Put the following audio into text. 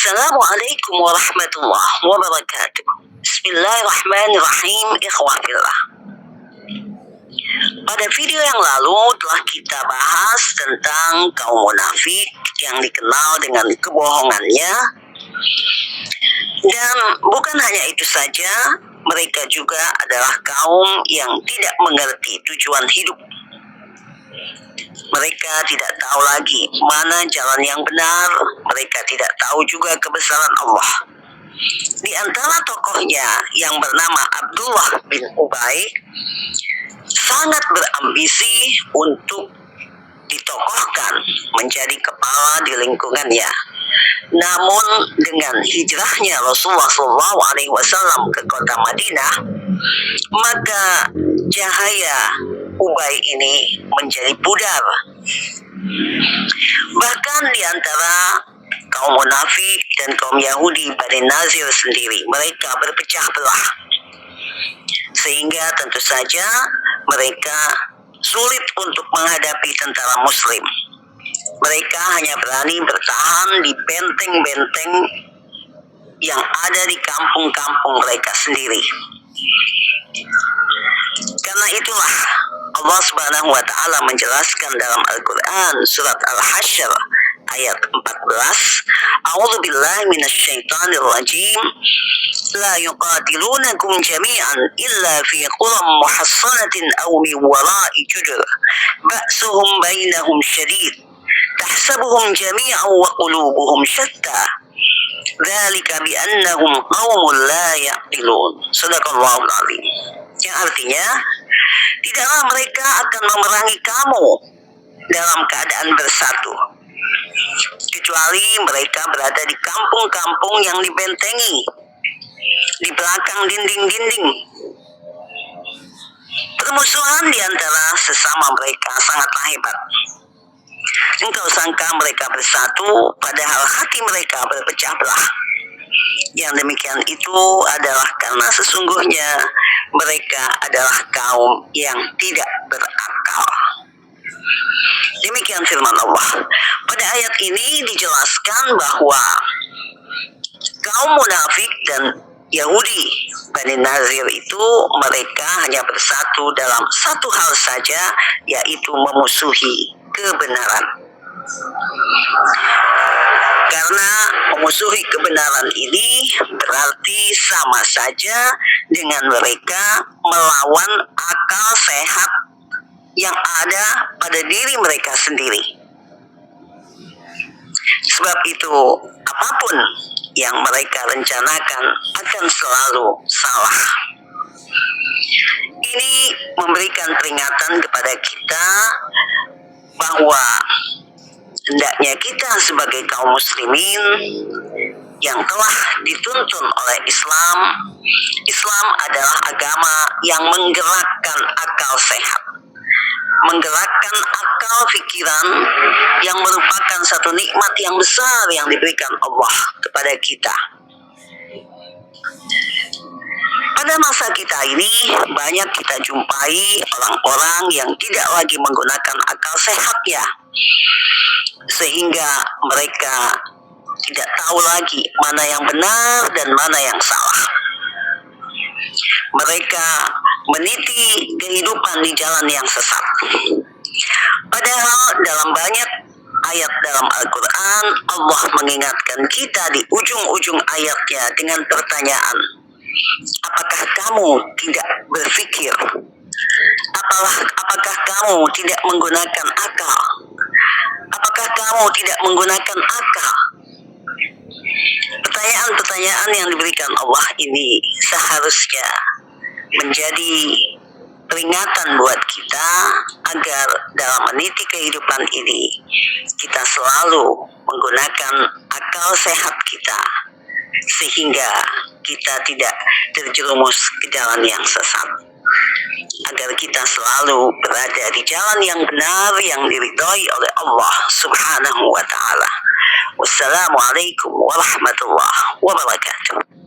Assalamualaikum warahmatullahi wabarakatuh. Bismillahirrahmanirrahim. Ikhwafillah. Pada video yang lalu telah kita bahas tentang kaum munafik yang dikenal dengan kebohongannya. Dan bukan hanya itu saja, mereka juga adalah kaum yang tidak mengerti tujuan hidup. Mereka tidak tahu lagi mana jalan yang benar. Mereka tidak tahu juga kebesaran Allah. Di antara tokohnya yang bernama Abdullah bin Ubay sangat berambisi untuk ditokohkan menjadi kepala di lingkungannya. Namun dengan hijrahnya Rasulullah SAW ke kota Madinah, maka cahaya Ubay ini menjadi pudar. Bahkan di antara kaum munafik dan kaum Yahudi Bani Nazir sendiri, mereka berpecah belah. Sehingga tentu saja mereka sulit untuk menghadapi tentara muslim. Mereka hanya berani bertahan di benteng-benteng yang ada di kampung-kampung mereka sendiri. Karena itulah Allah Subhanahu wa taala menjelaskan dalam Al-Qur'an surat Al-Hasyr ayat 14, A'udzu billahi minasyaitonir rajim. La yuqatilunakum jami'an illa fi quram muhassanatin aw min wara'i judur. Ba'suhum bainahum syadid. Tahsabuhum jami'an wa qulubuhum syatta. Dzalika bi annahum qaumun la ya'qilun. Shadaqallahul azim. Yang artinya, tidaklah mereka akan memerangi kamu dalam keadaan bersatu, kecuali mereka berada di kampung-kampung yang dibentengi, di belakang dinding-dinding. Permusuhan di antara sesama mereka sangatlah hebat. Engkau sangka mereka bersatu, padahal hati mereka berpecah belah. Yang demikian itu adalah karena sesungguhnya mereka adalah kaum yang tidak berakal. Demikian firman Allah. Pada ayat ini dijelaskan bahwa kaum munafik dan Yahudi Bani Nazir itu mereka hanya bersatu dalam satu hal saja, yaitu memusuhi kebenaran. Karena memusuhi kebenaran ini berarti sama saja dengan mereka melawan akal sehat yang ada pada diri mereka sendiri. Sebab itu, apapun yang mereka rencanakan akan selalu salah. Ini memberikan peringatan kepada kita bahwa hendaknya kita sebagai kaum muslimin yang telah dituntun oleh Islam. Islam adalah agama yang menggerakkan akal sehat, menggerakkan akal pikiran, yang merupakan satu nikmat yang besar yang diberikan Allah kepada kita. Pada masa kita ini banyak kita jumpai orang-orang yang tidak lagi menggunakan akal sehatnya, sehingga mereka tidak tahu lagi mana yang benar dan mana yang salah. Mereka meniti kehidupan di jalan yang sesat. Padahal dalam banyak ayat dalam Al-Quran, Allah mengingatkan kita di ujung-ujung ayatnya dengan pertanyaan, apakah kamu tidak berpikir? Apakah kamu tidak menggunakan akal? Apakah kamu tidak menggunakan akal? Pertanyaan-pertanyaan yang diberikan Allah ini seharusnya menjadi peringatan buat kita agar dalam meniti kehidupan ini kita selalu menggunakan akal sehat kita, sehingga kita tidak terjerumus ke jalan yang sesat, agar kita selalu berada di jalan yang benar yang diridhai oleh Allah Subhanahu wa taala. Wassalamualaikum warahmatullahi wabarakatuh.